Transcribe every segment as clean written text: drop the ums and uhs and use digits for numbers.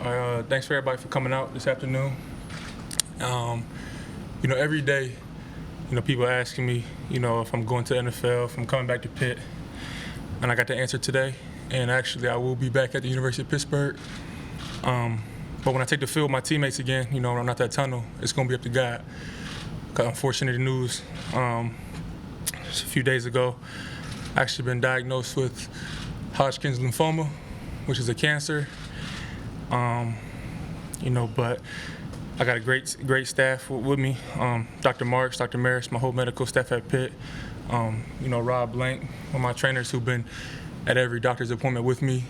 Thanks for everybody for coming out this afternoon. Every day, people asking me, if I'm going to the NFL, if I'm coming back to Pitt, and I got the answer today. And actually, I will be back at the University of Pittsburgh. But when I take the field with my teammates again, when I'm not that tunnel, it's going to be up to God. Unfortunately, the news just a few days ago, I actually been diagnosed with Hodgkin's lymphoma, which is a cancer. But I got a great staff with me. Dr. Marks, Dr. Maris, my whole medical staff at Pitt. Rob Blank, one of my trainers who've been at every doctor's appointment with me.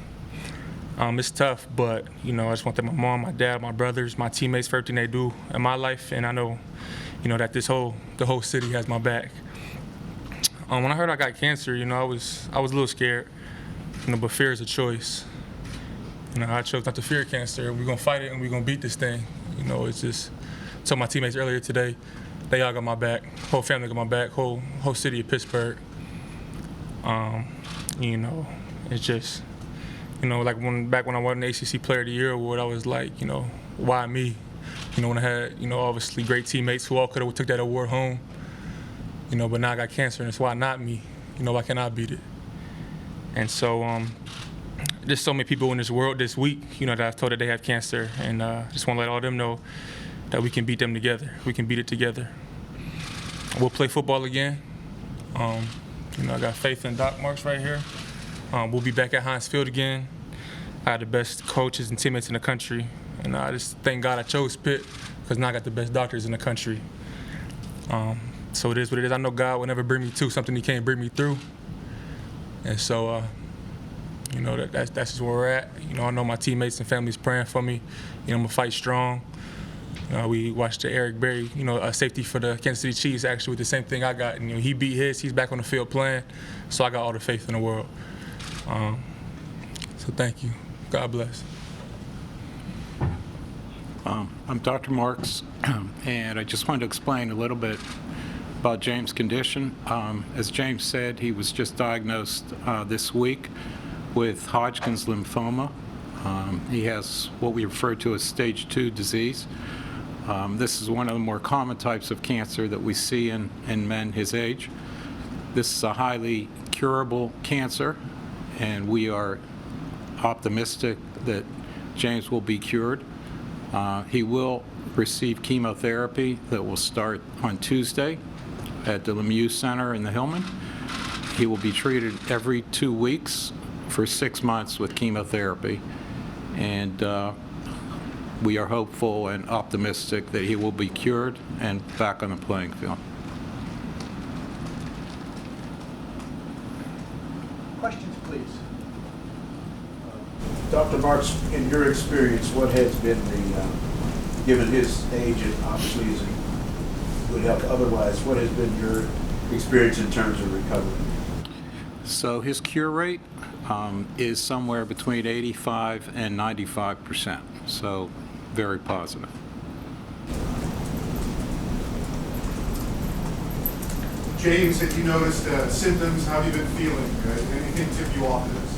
It's tough, but I just want to thank my mom, my dad, my brothers, my teammates for everything they do in my life, and I know, that the whole city has my back. When I heard I got cancer, I was a little scared, but fear is a choice. I chose not to fear cancer. We're gonna fight it and we're gonna beat this thing. It's just. Told my teammates earlier today, they all got my back. Whole family got my back. Whole city of Pittsburgh. It's just. Like when I won the ACC Player of the Year award, I was like, why me? When I had, obviously great teammates who all could have took that award home. But now I got cancer, and it's why not me. Why can't I beat it? And so, there's so many people in this world this week, that I've told that they have cancer, and just want to let all of them know that we can beat them together. We can beat it together. We'll play football again. I got faith in Doc Marks right here. We'll be back at Heinz Field again. I have the best coaches and teammates in the country, and I just thank God I chose Pitt because now I got the best doctors in the country. So it is what it is. I know God will never bring me to something He can't bring me through, and so that's just where we're at. I know my teammates and families praying for me. I'm gonna fight strong. We watched the Eric Berry, a safety for the Kansas City Chiefs, actually with the same thing I got. And, he beat his. He's back on the field playing. So I got all the faith in the world. So thank you. God bless. I'm Dr. Marks, and I just wanted to explain a little bit about James' condition. As James said, he was just diagnosed this week with Hodgkin's lymphoma. He has what we refer to as stage 2 disease. This is one of the more common types of cancer that we see in men his age. This is a highly curable cancer, and we are optimistic that James will be cured. He will receive chemotherapy that will start on Tuesday at the Lemieux Center in the Hillman. He will be treated every 2 weeks for 6 months with chemotherapy, and we are hopeful and optimistic that he will be cured and back on the playing field. Questions, please. Dr. Marks, in your experience, what has been given his age and obviously his good health otherwise, what has been your experience in terms of recovery? So his cure rate is somewhere between 85 and 95%, so very positive. James, have you noticed symptoms? How have you been feeling? Anything tip you off to this?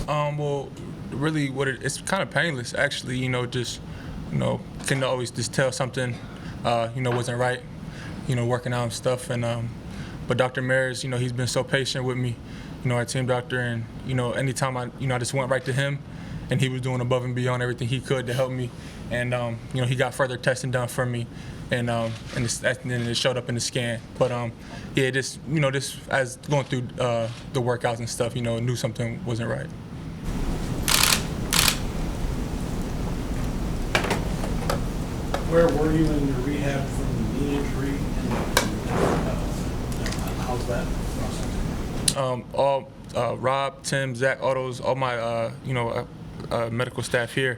Well, really, it's kind of painless, actually. Can always just tell something, wasn't right. Working out and stuff, and but Dr. Maris, he's been so patient with me. Our team doctor, and anytime I just went right to him, and he was doing above and beyond everything he could to help me, and he got further testing done for me, and then it showed up in the scan. But just as going through the workouts and stuff, knew something wasn't right. Where were you in your rehab from the knee injury, and how's that process? Rob, Tim, Zach, all my medical staff here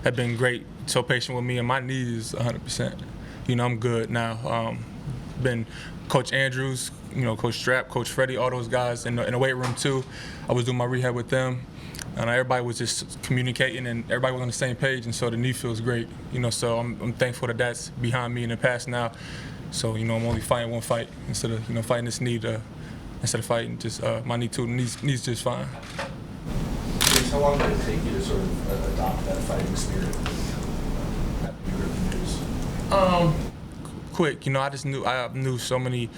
have been great, so patient with me, and my knee is 100%. I'm good now. Been Coach Andrews, Coach Strapp, Coach Freddie, all those guys in the weight room too. I was doing my rehab with them, and everybody was just communicating, and everybody was on the same page, and so the knee feels great. So I'm thankful that that's behind me in the past now. So I'm only fighting one fight instead of fighting this knee instead of fighting just my knee too. Knee's just fine. James, how long did it take you to sort of adopt that fight fighting spirit after you heard the news? Quick, I knew so many,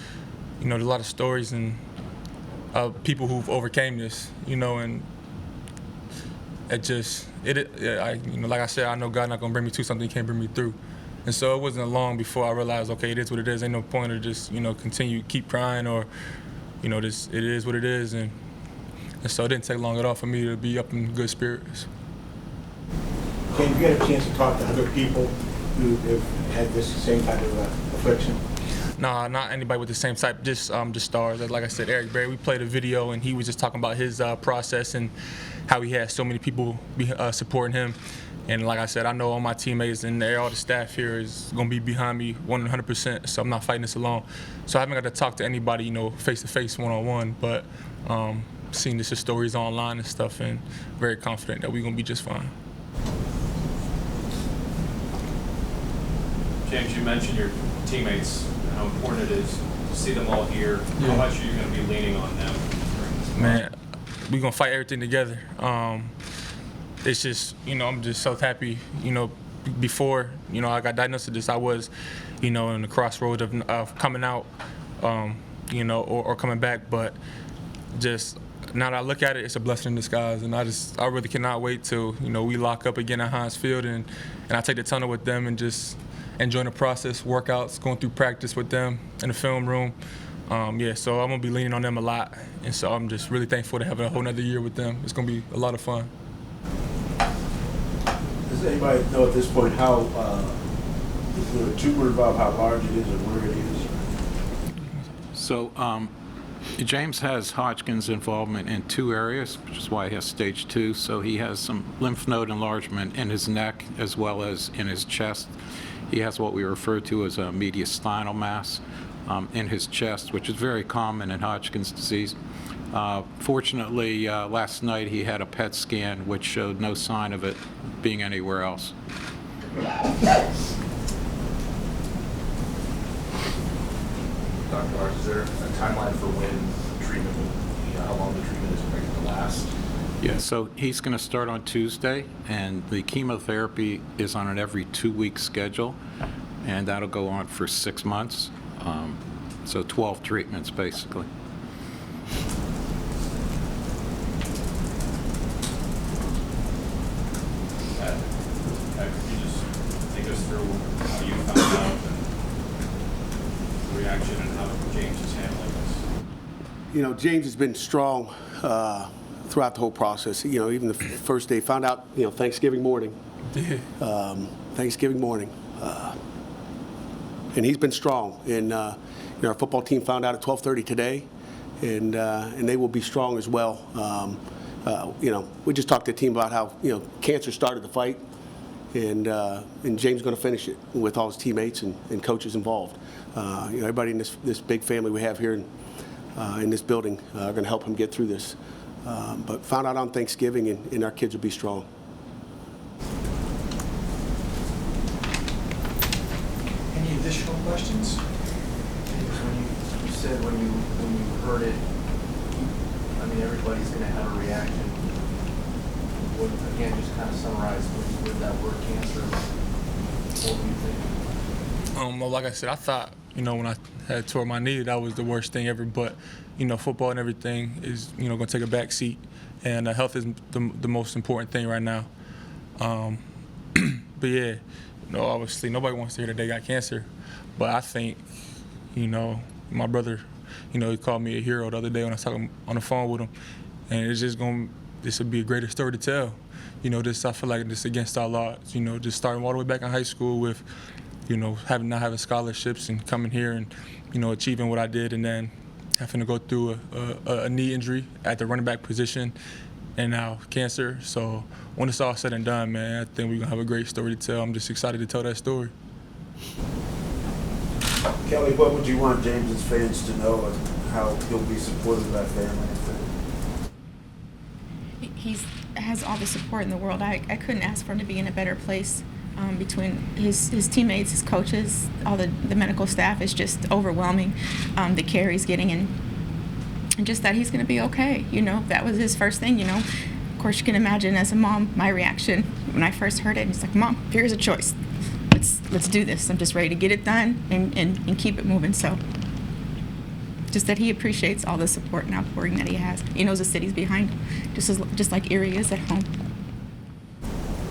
there's a lot of stories and people who've overcame this, and like I said, I know God not gonna bring me to something He can't bring me through. And so it wasn't long before I realized, okay, it is what it is. Ain't no point to just, continue, keep crying, or, it is what it is. And so it didn't take long at all for me to be up in good spirits. Can you get a chance to talk to other people who have had this same type of affliction? Nah, not anybody with the same type, just stars. Like I said, Eric Berry, we played a video and he was just talking about his process and how he had so many people supporting him. And like I said, I know all my teammates and all the staff here is going to be behind me 100%, so I'm not fighting this alone. So I haven't got to talk to anybody, face-to-face, one-on-one, but seeing this stories online and stuff, and very confident that we're going to be just fine. James, you mentioned your teammates, how important it is to see them all here. How much are you going to be leaning on them during this? Man, we're going to fight everything together. It's just, I'm just so happy, before, I got diagnosed with this, I was, in the crossroads of coming out, or coming back. But just now that I look at it, it's a blessing in disguise. And I really cannot wait till, we lock up again at Heinz Field and I take the tunnel with them and just enjoying the process, workouts, going through practice with them in the film room. So I'm going to be leaning on them a lot. And so I'm just really thankful to have a whole nother year with them. It's going to be a lot of fun. Does anybody know at this point how the tumor involved, how large it is and where it is? So James has Hodgkin's involvement in 2 areas, which is why he has stage 2. So he has some lymph node enlargement in his neck as well as in his chest. He has what we refer to as a mediastinal mass in his chest, which is very common in Hodgkin's disease. Fortunately, last night he had a PET scan which showed no sign of it being anywhere else. Dr. Marks, is there a timeline for when treatment will be, how long the treatment is expected to last? Yeah, so he's going to start on Tuesday, and the chemotherapy is on an every 2-week schedule, and that'll go on for 6 months. So 12 treatments, basically. Could you just take us through how you found out and the reaction and how James is handling this? James has been strong throughout the whole process. Even the first day, found out, Thanksgiving morning. Thanksgiving morning. And he's been strong. And our football team found out at 12:30 today, and they will be strong as well. We just talked to the team about how, cancer started the fight, and James is going to finish it with all his teammates and coaches involved. Everybody in this big family we have here in this building are going to help him get through this. But found out on Thanksgiving, and our kids will be strong. Any additional questions? When you said when you heard it, everybody's going to have a reaction. Again, just kind of summarize with that word cancer. What do you think? Well, like I said, I thought, when I had tore my knee, that was the worst thing ever. But, football and everything is, going to take a back seat. And health is the most important thing right now. But, yeah, obviously nobody wants to hear that they got cancer. But I think, my brother, he called me a hero the other day when I was talking on the phone with him. And it's just this would be a greater story to tell. I feel like this against our odds, just starting all the way back in high school with, not having scholarships and coming here and, achieving what I did, and then having to go through a knee injury at the running back position and now cancer. So when it's all said and done, man, I think we're going to have a great story to tell. I'm just excited to tell that story. Kelly, what would you want James's fans to know and how he'll be supported by family and friends? He has all the support in the world. I couldn't ask for him to be in a better place. Between his teammates, his coaches, all the medical staff is just overwhelming. The care he's getting, and just that he's going to be okay. That was his first thing. Of course, you can imagine as a mom my reaction. when I first heard it, he's like, Mom, here's a choice. Let's do this. I'm just ready to get it done and keep it moving. So just that he appreciates all the support and outpouring that he has. He knows the city's behind him, just like Erie is at home.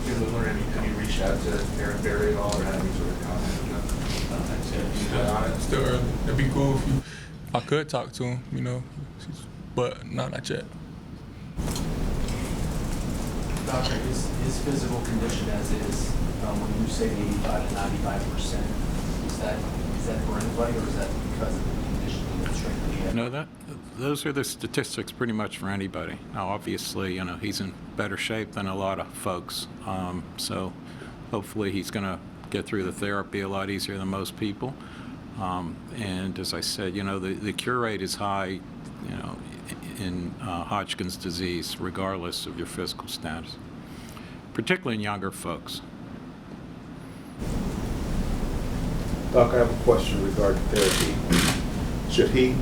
Have you reached out to Aaron Berry at all, or had any sort of contact with him? Still early. It'd be cool if I could talk to him, you know, but no, not yet. Doctor, his physical condition as is, when you say 85 to 95%, is that for anybody, or is that because of the conditioning and strength that he had? No, those are the statistics pretty much for anybody. Now, obviously, you know, he's in better shape than a lot of folks. So hopefully he's going to get through the therapy a lot easier than most people. And as I said, you know, the cure rate is high, you know, in Hodgkin's disease, regardless of your physical status, particularly in younger folks. Doc, I have a question regarding therapy. Should he,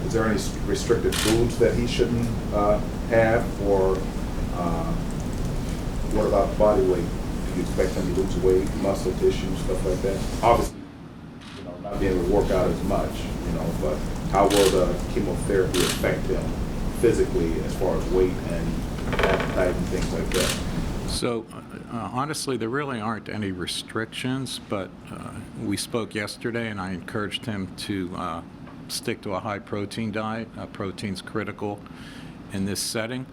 is there any restricted foods that he shouldn't have, or what about body weight? Do you expect him to lose weight, muscle tissue, stuff like that? Obviously, you know, not being able to work out as much, you know, but how will the chemotherapy affect him physically as far as weight and appetite and things like that? So honestly, there really aren't any restrictions, but we spoke yesterday and I encouraged him to stick to a high protein diet. Protein's critical in this setting.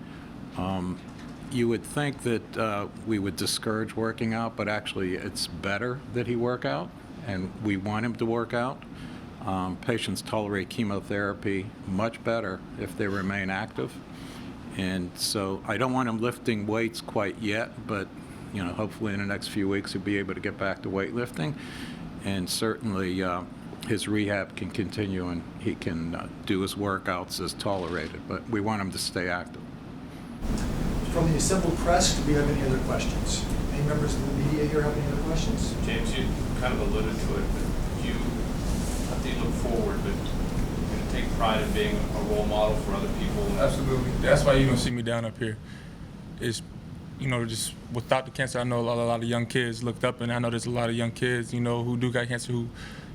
You would think that we would discourage working out, but actually it's better that he work out, and we want him to work out. Patients tolerate chemotherapy much better if they remain active. And so I don't want him lifting weights quite yet, but you know, hopefully in the next few weeks he'll be able to get back to weightlifting. And certainly his rehab can continue and he can do his workouts as tolerated, but we want him to stay active. From the assembled press, do we have any other questions? Any members of the media here have any other questions? James, you kind of alluded to it, but you, not that you look forward, but you're going to take pride in being a role model for other people. Absolutely. That's why you don't see me down up here. Is, you know, just without the cancer, I know a lot of young kids looked up, and I know there's a lot of young kids, you know, who do got cancer, who,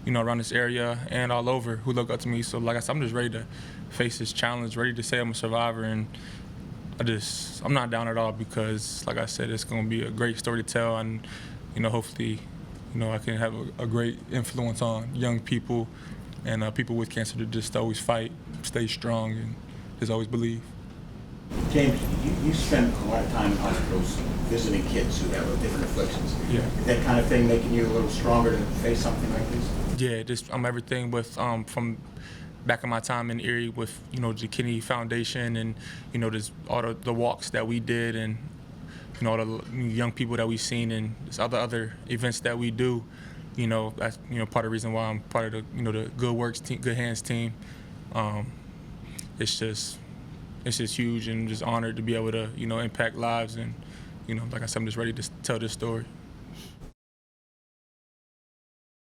you know, around this area and all over, who look up to me. So, like I said, I'm just ready to face this challenge, ready to say I'm a survivor, and I'm not down at all, because, like I said, it's going to be a great story to tell, and, you know, hopefully, you know, I can have a great influence on young people and people with cancer to just always fight, stay strong, and just always believe. James, you spend a lot of time in hospitals visiting kids who have different afflictions. Yeah. Is that kind of thing making you a little stronger to face something like this? Yeah, just everything with from back in my time in Erie with, you know, the Kidney Foundation, and, you know, there's all the walks that we did, and, you know, all the young people that we've seen, and there's other events that we do. You know, that's, you know, part of the reason why I'm part of the, you know, the Good Works team, Good Hands team. It's just huge, and just honored to be able to, you know, impact lives, and, you know, like I said, I'm just ready to tell this story.